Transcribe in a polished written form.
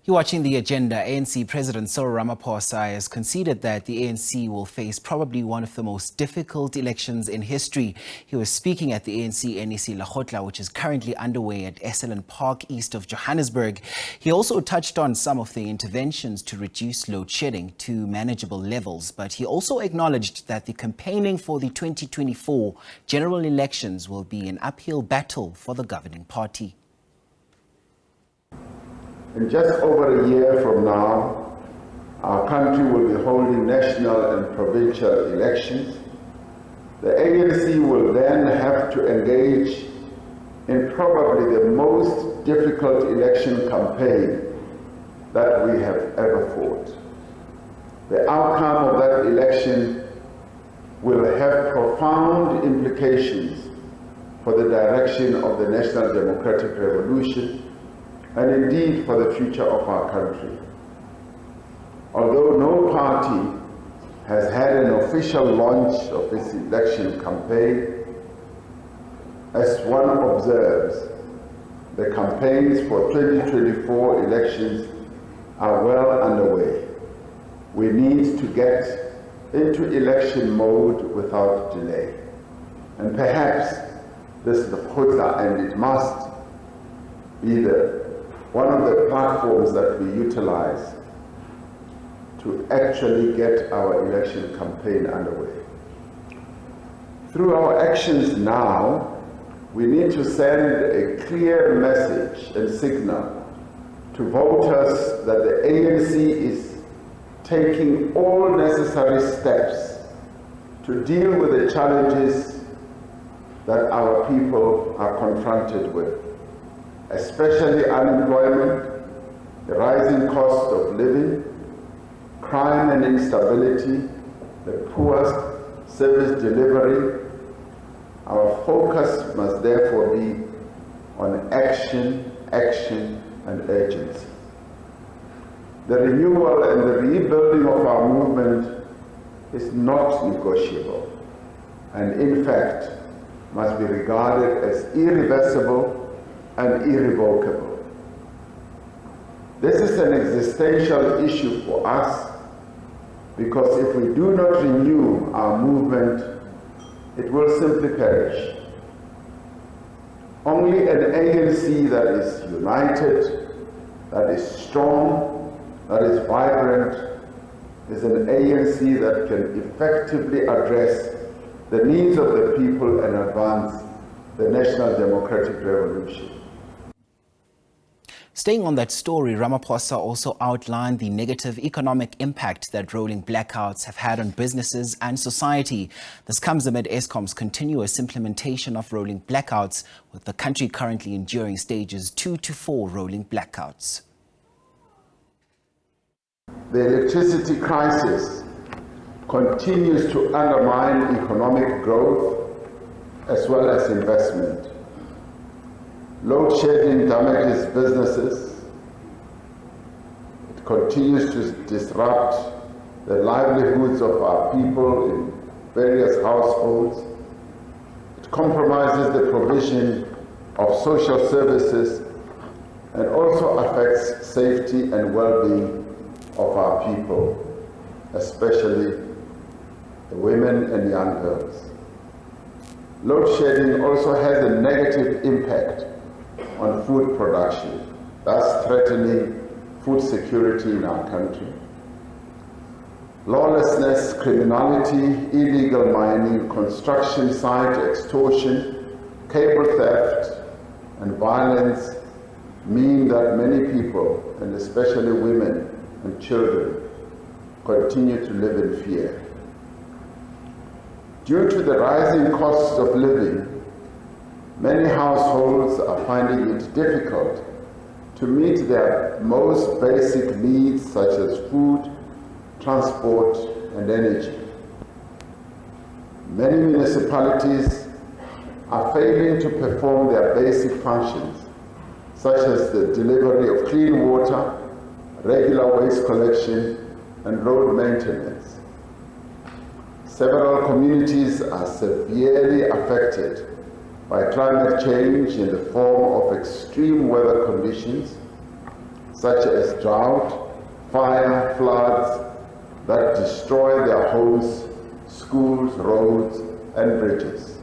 You're watching The Agenda. ANC President Cyril Ramaphosa has conceded that the ANC will face probably one of the most difficult elections in history. He was speaking at the ANC NEC Lekgotla, which is currently underway at Esselen Park, east of Johannesburg. He also touched on some of the interventions to reduce load shedding to manageable levels, but he also acknowledged that the campaigning for the 2024 general elections will be an uphill battle for the governing party. In just over a year from now, our country will be holding national and provincial elections. The ANC will then have to engage in probably the most difficult election campaign that we have ever fought. The outcome of that election will have profound implications for the direction of the National Democratic Revolution and indeed for the future of our country. Although no party has had an official launch of its election campaign, as one observes, the campaigns for 2024 elections are well underway. We need to get into election mode without delay. And perhaps this Lekgotla, and it must be one of the platforms that we utilize to actually get our election campaign underway. Through our actions now, we need to send a clear message and signal to voters that the ANC is taking all necessary steps to deal with the challenges that our people are confronted with, especially unemployment, the rising cost of living, crime and instability, the poor service delivery. Our focus must therefore be on action, and urgency. The renewal and the rebuilding of our movement is not negotiable, and in fact must be regarded as irreversible and irrevocable. This is an existential issue for us because if we do not renew our movement, it will simply perish. Only an ANC that is united, that is strong, that is vibrant, is an ANC that can effectively address the needs of the people and advance the National Democratic Revolution. Staying on that story, Ramaphosa also outlined the negative economic impact that rolling blackouts have had on businesses and society. This comes amid Eskom's continuous implementation of rolling blackouts, with the country currently enduring stages 2 to 4 rolling blackouts. The electricity crisis continues to undermine economic growth as well as investment. Load shedding damages businesses. It continues to disrupt the livelihoods of our people in various households. It compromises the provision of social services and also affects safety and well-being of our people, especially the women and young girls. Load shedding also has a negative impact on food production, thus threatening food security in our country. Lawlessness, criminality, illegal mining, construction site extortion, cable theft, and violence mean that many people, and especially women and children, continue to live in fear. Due to the rising costs of living, many households are finding it difficult to meet their most basic needs such as food, transport, and energy. Many municipalities are failing to perform their basic functions, such as the delivery of clean water, regular waste collection, and road maintenance. Several communities are severely affected by climate change in the form of extreme weather conditions, such as drought, fire, floods that destroy their homes, schools, roads, and bridges.